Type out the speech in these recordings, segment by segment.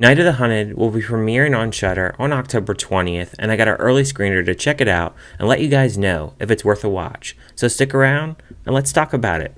Night of the Hunted will be premiering on Shudder on October 20th, and I got an early screener to check it out and let you guys know if it's worth a watch. So stick around and let's talk about it.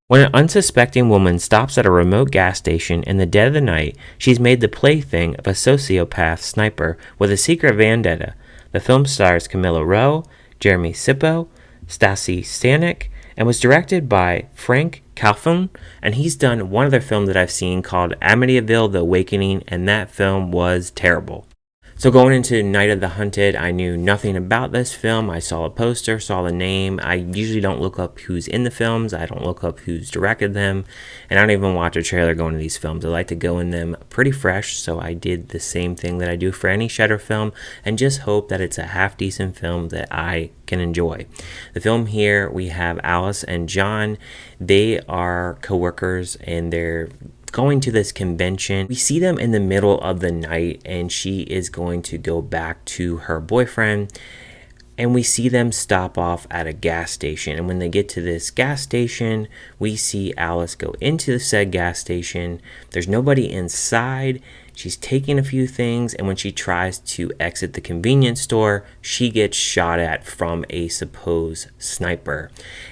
When an unsuspecting woman stops at a remote gas station in the dead of the night, she's made the plaything of a sociopath sniper with a secret vendetta. The film stars Camille Rowe, Scippio, Stasa Stanic, and was directed by Franck, Khalfoun, and he's done one other film that I've seen called Amityville: The Awakening, and that film was terrible. So going into Night of the Hunted, I knew nothing about this film. I saw a poster, saw the name. I usually don't look up who's in the films. I don't look up who's directed them. And I don't even watch a trailer going to these films. I like to go in them pretty fresh, so I did the same thing that I do for any Shudder film and just hope that it's a half-decent film that I can enjoy. The film here, we have Alice and John. They are co-workers and they're going to this convention. We see them in the middle of the night and she is going to go back to her boyfriend, and we see them stop off at a gas station. And when they get to this gas station, we see Alice go into the said gas station. There's nobody inside. She's taking a few things, and when she tries to exit the convenience store, she gets shot at from a supposed sniper.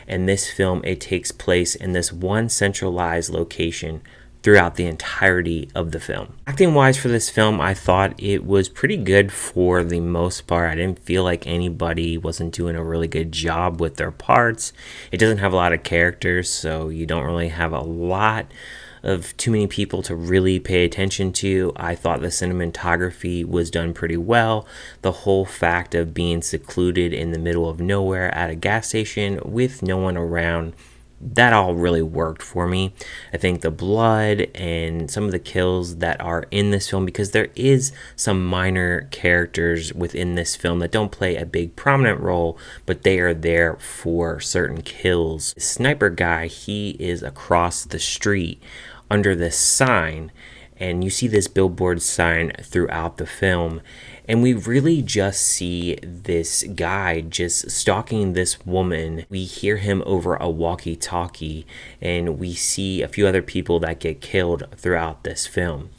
And this film, it takes place in this one centralized location throughout the entirety of the film. Acting wise for this film, I thought it was pretty good for the most part. I didn't feel like anybody wasn't doing a really good job with their parts. It doesn't have a lot of characters, so you don't really have a lot of too many people to really pay attention to. I thought the cinematography was done pretty well. The whole fact of being secluded in the middle of nowhere at a gas station with no one around, that all really worked for me. I think the blood and some of the kills that are in this film, because there is some minor characters within this film that don't play a big prominent role, but they are there for certain kills. The sniper guy, he is across the street under this sign, and you see this billboard sign throughout the film. And we really just see this guy just stalking this woman. We hear him over a walkie-talkie, and we see a few other people that get killed throughout this film.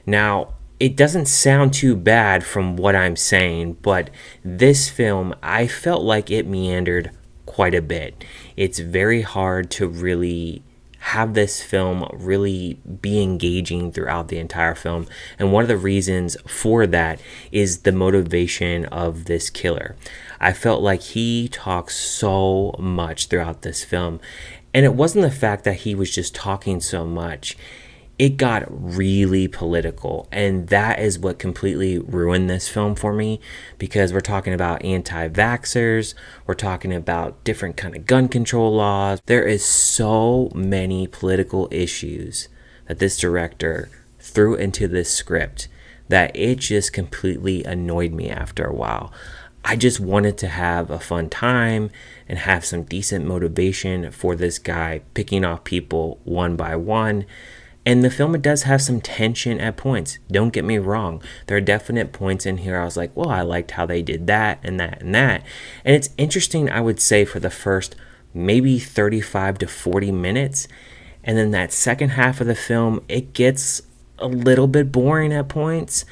Now, it doesn't sound too bad from what I'm saying, but this film, I felt like it meandered quite a bit. It's very hard to really have this film really be engaging throughout the entire film, and one of the reasons for that is the motivation of this killer. I felt like he talks so much throughout this film, and it wasn't the fact that he was just talking so much. It got really political, and that is what completely ruined this film for me, because we're talking about anti-vaxxers, we're talking about different kind of gun control laws. There is so many political issues that this director threw into this script that it just completely annoyed me after a while. I just wanted to have a fun time and have some decent motivation for this guy picking off people one by one. And the film, it does have some tension at points. Don't get me wrong. There are definite points in here I was like, well, I liked how they did that and that and that. And it's interesting, I would say, for the first maybe 35 to 40 minutes. And then that second half of the film, it gets a little bit boring at points.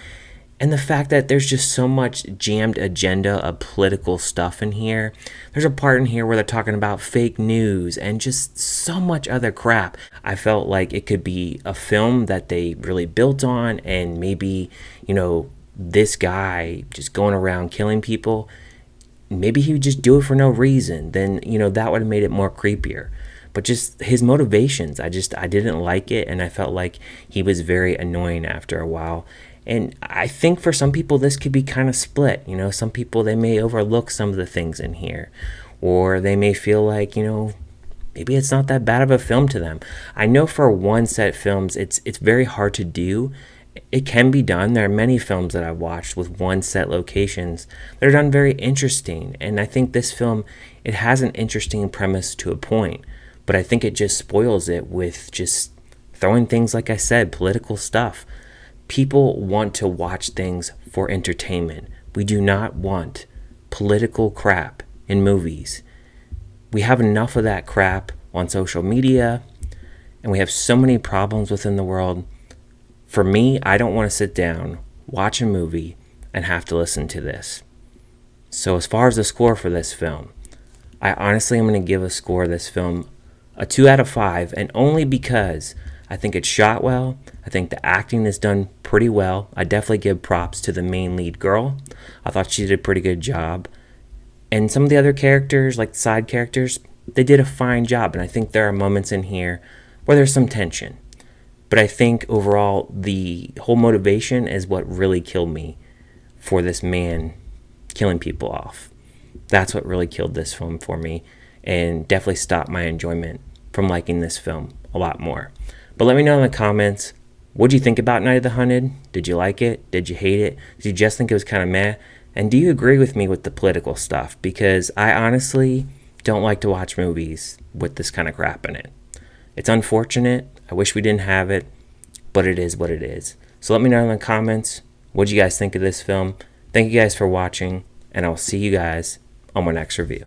And the fact that there's just so much jammed agenda of political stuff in here. There's a part in here where they're talking about fake news and just so much other crap. I felt like it could be a film that they really built on, and maybe, this guy just going around killing people, maybe he would just do it for no reason. Then, that would have made it more creepier. But just his motivations, I didn't like it, and I felt like he was very annoying after a while. And I think for some people this could be kind of split. Some people, they may overlook some of the things in here, or they may feel like, maybe it's not that bad of a film to them. I know for one set films, it's very hard to do. It can be done. There are many films that I've watched with one set locations that are done very interesting. And I think this film, it has an interesting premise to a point, but I think it just spoils it with just throwing things, like I said, political stuff. People want to watch things for entertainment. We do not want political crap in movies. we have enough of that crap on social media, and we have so many problems within the world. For me, I don't want to sit down, watch a movie, and have to listen to this. So as far as the score for this film, I honestly am going to give a score of this film a 2 out of 5, and only because I think it's shot well. I think the acting is done pretty well. I definitely give props to the main lead girl. I thought she did a pretty good job. And some of the other characters, like the side characters, they did a fine job. And I think there are moments in here where there's some tension. But I think overall, the whole motivation is what really killed me for this man killing people off. That's what really killed this film for me, and definitely stopped my enjoyment from liking this film a lot more. But let me know in the comments, what did you think about Night of the Hunted? Did you like it? Did you hate it? Did you just think it was kind of meh? And do you agree with me with the political stuff? Because I honestly don't like to watch movies with this kind of crap in it. It's unfortunate. I wish we didn't have it, but it is what it is. So let me know in the comments, what do you guys think of this film? Thank you guys for watching, and I'll see you guys on my next review.